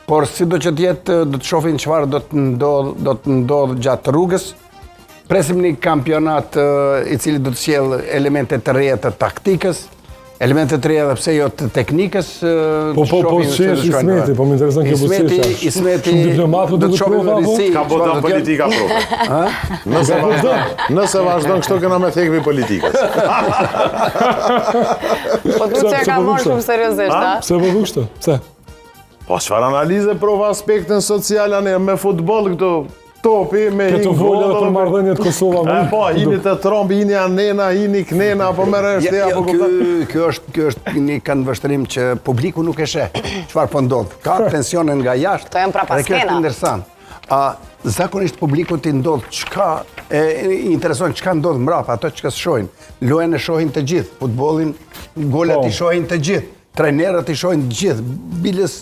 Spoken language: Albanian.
por si do që tjetë, do të shohin çfarë do të ndodh gjatë rrugës. Presim një kampionat i cili do të sjellë elemente të reja të taktikës, elemente të reja dhe pse jo të teknikës. Po si është Ismeti, po më intereson kjo buzëqeshja. Ismeti shumë diplomat do të prova apo? Ka boton politika prova. Nëse vazhdon kështu kena me thekvi politikës. Po të që ka marrë shumë seriozisht, a? Pse po kështu? Pse? Po çfarë analize prova aspektin social me futboll këtu topi me Këto folja dhe për marrëdhëniet Kosova. Po, hini të trombi, hini anena, hini knena, apo me reshtë apo Kjo është një këndvështrim që publiku nuk e sheh çfarë po ndodh. Ka tensione nga jashtë. Këto janë prapa Dhe kjo është skena. interesant. Zakonisht publiku t'i ndodh çka intereson çka ndodh mbrapa, ato çka shohin. Lojën e shohin të gjithë, futbollin, golat i shohin të gjithë, trajnerët i shohin të gjithë. Bilës